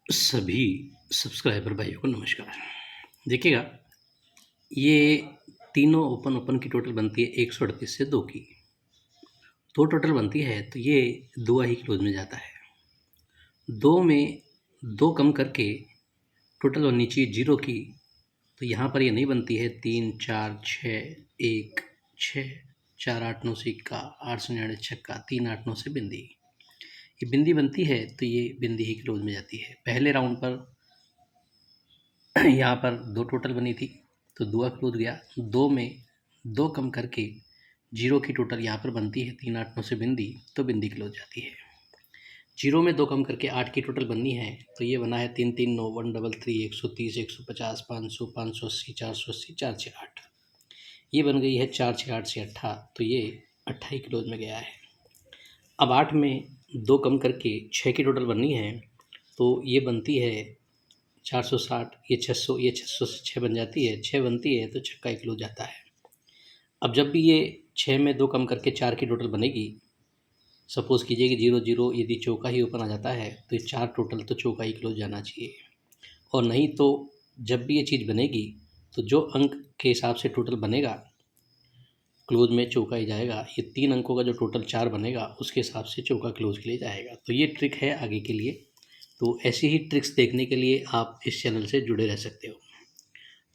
सभी सब्सक्राइबर भाइयों को नमस्कार। देखिएगा, ये तीनों ओपन ओपन की टोटल बनती है 138 से 2 की। 2 टोटल बनती है तो ये दुआ ही क्लोज में जाता है। 2 में 2 कम करके टोटल बननी चाहिए 0 की, तो यहाँ पर ये नहीं बनती है। 3 4 6 1 6 4 8 9 से इक्का, 8 से 9 छक्का, 3 8 9 से बिंदी। ये बिंदी बनती है तो ये बिंदी ही क्लोज में जाती है। पहले राउंड पर यहाँ पर 2 टोटल बनी थी तो दुआ क्लोज गया। 2 में 2 कम करके 0 की टोटल यहाँ पर बनती है 3 8 9 से बिंदी, तो बिंदी क्लोज जाती है। 0 में 2 कम करके 8 की टोटल बननी है तो ये बना है 3 3 9 1 3 3 130 150 500 580 480 4 6 8। ये बन गई है 4 6 8 से 8, तो ये 28 क्लोज में गया है। अब 8 में 2 कम करके 6 की टोटल बननी है तो ये बनती है 460, ये 600, ये 600 से 6 बन जाती है, 6 बनती है तो छक्का एक क्लोज जाता है। अब जब भी ये 6 में 2 कम करके 4 की टोटल बनेगी, सपोज़ कीजिए कि 0 0 यदि चौका ही ओपन आ जाता है तो ये 4 टोटल तो चौका ही क्लोज जाना चाहिए। और नहीं तो जब भी ये चीज़ बनेगी तो जो अंक के हिसाब से टोटल बनेगा क्लोज में चौका ही जाएगा। ये 3 अंकों का जो टोटल 4 बनेगा उसके हिसाब से चौका क्लोज के लिए जाएगा। तो ये ट्रिक है आगे के लिए। तो ऐसी ही ट्रिक्स देखने के लिए आप इस चैनल से जुड़े रह सकते हो।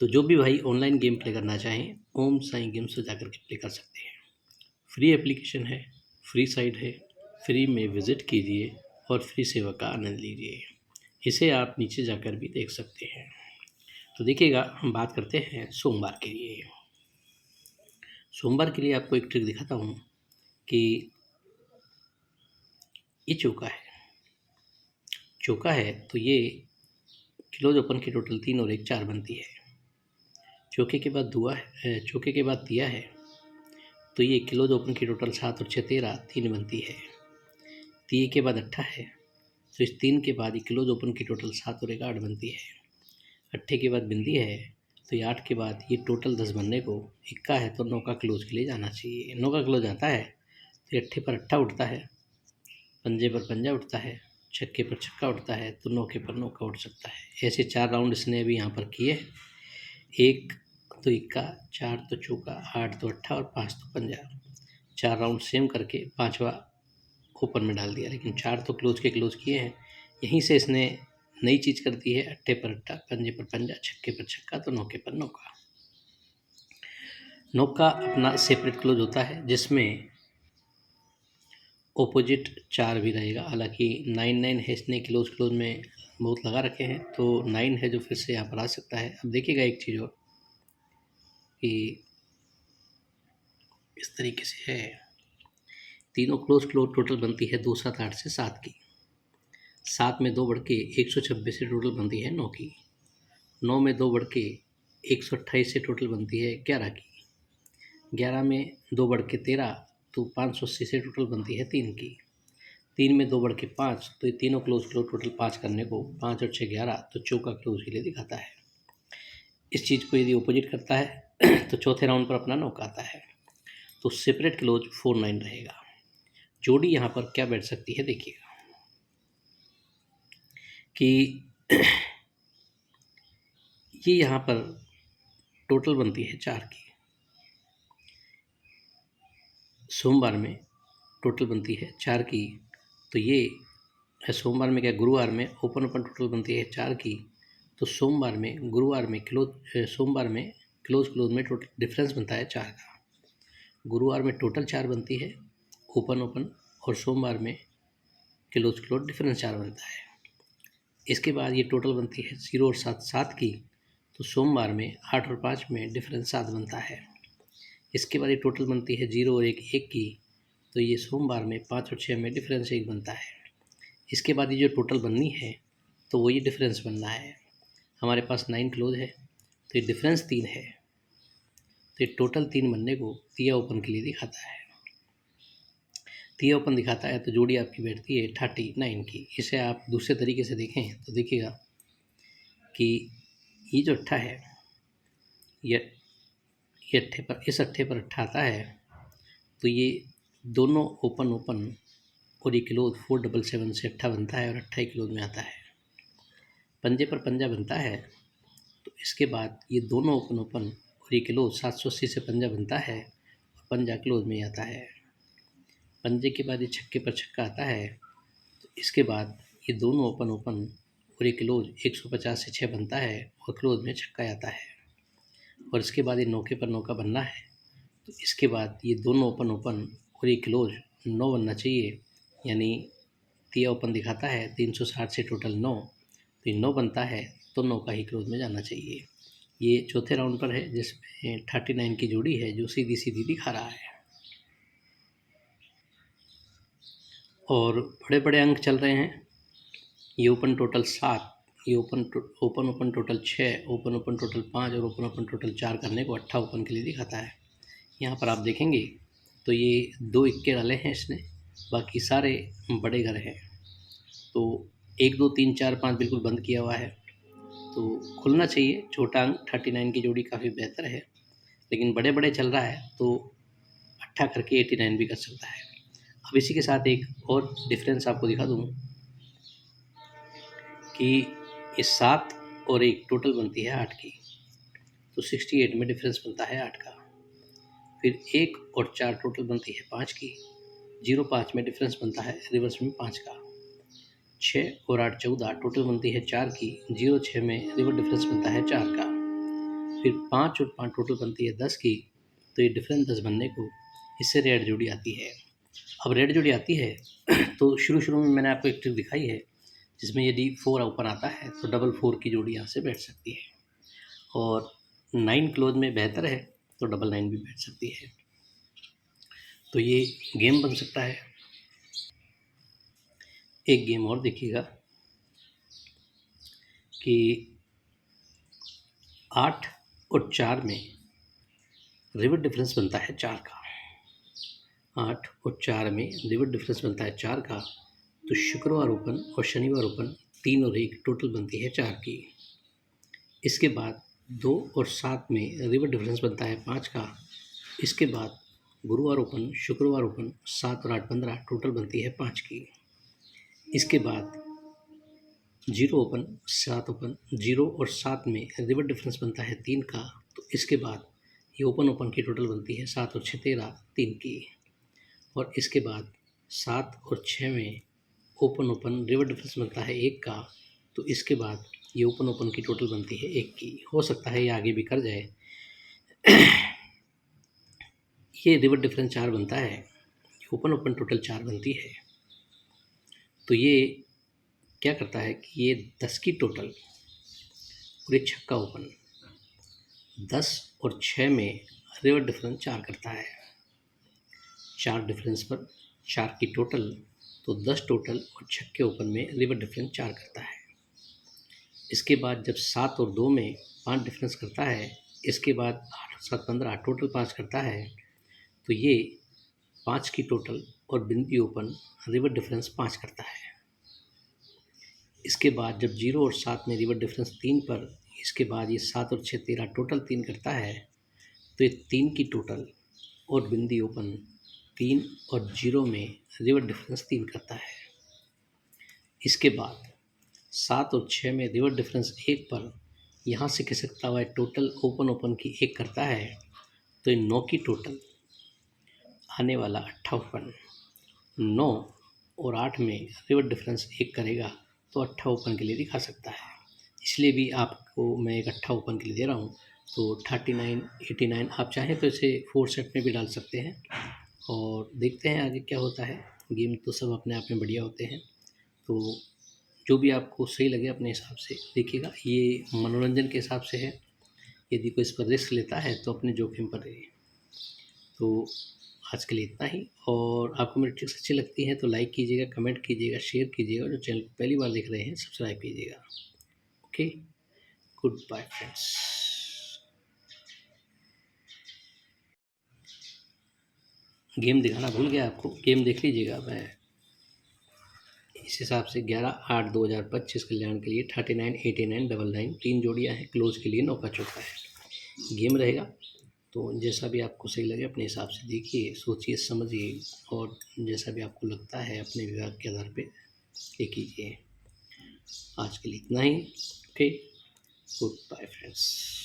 तो जो भी भाई ऑनलाइन गेम प्ले करना चाहें, ओम साई गेम्स से जाकर के प्ले कर सकते हैं। फ्री एप्लीकेशन है, फ्री साइट है, फ्री में विज़िट कीजिए और फ्री सेवा का आनंद लीजिए। इसे आप नीचे जाकर भी देख सकते हैं। तो देखिएगा, हम बात करते हैं सोमवार के लिए। सोमवार के लिए आपको एक ट्रिक दिखाता हूँ कि ये चौका है तो ये क्लोज ओपन की टोटल 3 और 1 4 बनती है। चौके के बाद दुआ है, चौके के बाद दिया है तो ये क्लोज ओपन की टोटल 7 और 6 13 3 बनती है। दिए के बाद अट्ठा है तो इस 3 के बाद ये क्लोज ओपन की टोटल 7 और 1 8 बनती है। अट्ठे के बाद बिंदी है तो ये 8 के बाद ये टोटल 10 बनने को, इक्का है तो 9 का क्लोज के लिए जाना चाहिए। 9 का क्लोज आता है तो ये अट्ठे पर अट्ठा उठता है, पंजे पर पंजा उठता है, छक्के पर छक्का उठता है तो नौके पर नौका उठ सकता है। ऐसे 4 राउंड इसने अभी यहाँ पर किए। 1 तो इक्का, 4 तो चौका, 8 तो अट्ठा और 5 तो पंजा। 4 राउंड सेम करके 5वां ओपन में डाल दिया, लेकिन 4 तो क्लोज के क्लोज किए हैं। यहीं से इसने नई चीज़ कर दी है, अट्ठे पर अट्ठा, पंजे पर पंजा, छक्के पर छक्का तो नौके पर नौका। नौका अपना सेपरेट क्लोज होता है जिसमें ऑपोजिट 4 भी रहेगा। हालांकि 9 9 है, इसने क्लोज क्लोज में बहुत लगा रखे हैं तो 9 है जो फिर से यहाँ पर आ सकता है। अब देखिएगा एक चीज़ और कि इस तरीके से है, तीनों क्लोज क्लोज टोटल बनती है 2 7 8 से 7 की। 7 में 2 बढ़ के 126 से टोटल बनती है 9 की। 9 में 2 बढ़ के 128 से टोटल बनती है 11 की। 11 में 2 बढ़ के 13 तो 580 से टोटल बनती है 3 की। 3 में 2 बढ़ के 5 तो ये तीनों क्लोज क्लोज टोटल 5 करने को 5 और 6 11 तो चौका क्लोज के लिए दिखाता है। इस चीज़ को यदि ऑपोजिट करता है तो चौथे राउंड पर अपना नौका आता है तो सेपरेट क्लोज 4 9 रहेगा। जोड़ी यहाँ पर क्या बैठ सकती है, देखिएगा कि ये यहाँ पर टोटल बनती है 4 की। सोमवार में टोटल बनती है 4 की, तो ये सोमवार में क्या, गुरुवार में ओपन ओपन टोटल बनती है 4 की। तो सोमवार में गुरुवार में क्लोज, सोमवार में क्लोज क्लोज में टोटल डिफरेंस बनता है 4 का। गुरुवार में टोटल 4 बनती है ओपन ओपन, और सोमवार में क्लोज क्लोज डिफरेंस 4 बनता है। इसके बाद ये टोटल बनती है 0 और 7 7 की, तो सोमवार में 8 और 5 में डिफरेंस 7 बनता है। इसके बाद ये टोटल बनती है 0 और 1 1 की, तो ये सोमवार में 5 और 6 में डिफरेंस 1 बनता है। इसके बाद ये जो टोटल बननी है तो वो ये डिफरेंस बनना है। हमारे पास 9 क्लोज है तो ये डिफरेंस 3 है, तो ये टोटल 3 बनने को तिया ओपन के लिए दिखाता है। तिया ओपन दिखाता है तो जोड़ी आपकी बैठती है 39 की। इसे आप दूसरे तरीके से देखें तो देखिएगा कि ये जो अट्ठा है, ये अट्ठे पर, इस अट्ठे पर अट्ठा आता है तो ये दोनों ओपन ओपन और ये क्लोज 4 7 7 से अट्ठा बनता है और अट्ठा ही क्लोज में आता है। पंजे पर पंजा बनता है तो इसके बाद ये दोनों ओपन ओपन और ये क्लोज 780 से पंजा बनता है और पंजा क्लोज में आता है। पंजे के बाद ये छक्के पर छक्का आता है तो इसके बाद ये दोनों ओपन ओपन और ये क्लोज 150 से 6 बनता है और क्लोज में छक्का आता है। और इसके बाद ये नौके पर नौका बनना है तो इसके बाद ये दोनों ओपन ओपन और ये क्लोज 9 बनना चाहिए, यानी तिया ओपन दिखाता है 360 से टोटल 9, तो ये 9 बनता है तो 9 का ही क्लोज में जाना चाहिए। ये चौथे राउंड पर है जिसमें 39 की जोड़ी है जो सीधी सीधी दिखा रहा है और बड़े बड़े अंक चल रहे हैं। ये ओपन टोटल 7, ये open open total 6, open open total 5 और ओपन ओपन टोटल 4 करने को 8 ओपन के लिए दिखाता है। यहाँ पर आप देखेंगे तो ये 2 इक्के डाले हैं इसने, बाकी सारे बड़े घर हैं। तो 1 2 3 4 5 बिल्कुल बंद किया हुआ है, तो खुलना चाहिए। छोटा अंक 39 की जोड़ी काफ़ी बेहतर है, लेकिन बड़े बड़े चल रहा है तो 8 करके 89 भी कर सकता है। अब इसी के साथ एक और डिफरेंस आपको दिखा दूँ कि ये 7 और 1 टोटल बनती है 8 की, तो 68 में डिफरेंस बनता है 8 का। फिर 1 और 4 टोटल बनती है 5 की, 0-5 में डिफरेंस बनता है रिवर्स में 5 का। 6 और 8 14 टोटल बनती है 4 की, 0-6 में रिवर्स डिफरेंस बनता है 4 का। फिर 5 और 5 टोटल बनती है 10 की, तो ये डिफरेंस 10 बनने को इससे रेड जोड़ी आती है। अब रेड जोड़ी आती है तो शुरू में मैंने आपको एक ट्रिक दिखाई है जिसमें यदि 4 ओपन आता है तो डबल 4 की जोड़ी यहाँ से बैठ सकती है, और 9 क्लोज में बेहतर है तो डबल 9 भी बैठ सकती है। तो ये गेम बन सकता है। एक गेम और देखिएगा कि 8 और 4 में रिवर्स डिफरेंस बनता है 4 का। 8 और 4 में रिवर्स डिफरेंस बनता है 4 का, तो शुक्रवार ओपन और शनिवार ओपन 3 और 1 टोटल बनती है 4 की। इसके बाद 2 और 7 में रिवर्स डिफरेंस बनता है 5 का। इसके बाद गुरुवार ओपन, शुक्रवार ओपन 7 और 8 15 टोटल बनती है 5 की। इसके बाद 0 ओपन, 7 ओपन, 0 और 7 में रिवर्स डिफरेंस बनता है 3 का, तो इसके बाद ये ओपन ओपन की टोटल बनती है 7 और 6 13 3 की। और इसके बाद 7 और 6 में ओपन ओपन रिवर्स डिफरेंस बनता है 1 का, तो इसके बाद ये ओपन ओपन की टोटल बनती है 1 की। हो सकता है ये आगे भी कर जाए। ये रिवर्स डिफरेंस 4 बनता है, ओपन ओपन टोटल 4 बनती है। तो ये क्या करता है कि ये 10 की टोटल और ये छक्का ओपन 10 और 6 में रिवर्स डिफरेंस 4 करता है। 4 डिफरेंस पर 4 की टोटल, तो 10 टोटल और छक्के ओपन में रिवर्स डिफरेंस 4 करता है। इसके बाद जब 7 और 2 में 5 डिफरेंस करता है, इसके बाद 8 और 7 15 टोटल 5 करता है, तो ये 5 की टोटल और बिंदी ओपन रिवर्स डिफरेंस 5 करता है। इसके बाद जब 0 और 7 में रिवर्स डिफरेंस 3 पर, इसके बाद ये 7 और 6 13 टोटल 3 करता है, तो ये 3 की टोटल और बिंदी ओपन 3 और 0 में रिवर्स डिफरेंस 3 करता है। इसके बाद 7 और 6 में रिवर्स डिफरेंस 1 पर यहाँ से खिसकता हुआ टोटल ओपन ओपन की 1 करता है, तो ये 9 की टोटल आने वाला 8 ओपन 9 और 8 में रिवर्स डिफरेंस 1 करेगा तो 8 ओपन के लिए दिखा सकता है। इसलिए भी आपको मैं एक 8 ओपन के लिए दे रहा हूँ। तो 39 89 आप चाहें तो इसे 4 सेट में भी डाल सकते हैं और देखते हैं आगे क्या होता है। गेम तो सब अपने आप में बढ़िया होते हैं, तो जो भी आपको सही लगे अपने हिसाब से देखिएगा। ये मनोरंजन के हिसाब से है, यदि कोई इस पर रिस्क लेता है तो अपने जोखिम पर रहे। तो आज के लिए इतना ही, और आपको मेरी ट्रिक्स अच्छी लगती हैं तो लाइक कीजिएगा, कमेंट कीजिएगा, शेयर कीजिएगा, जो चैनल को पहली बार देख रहे हैं सब्सक्राइब कीजिएगा। Okay, good bye friends. Game दिखाना भूल गया आपको, गेम देख लीजिएगा। मैं इस हिसाब से 11/8/2025 कल्याण के लिए 39 89 99 3 जोड़ियाँ हैं। क्लोज के लिए 9 का चौका है। गेम रहेगा, तो जैसा भी आपको सही लगे अपने हिसाब से देखिए, सोचिए, समझिए, और जैसा भी आपको लगता है अपने विभाग के आधार पे ये कीजिए। आज के लिए इतना ही। Okay, good bye friends.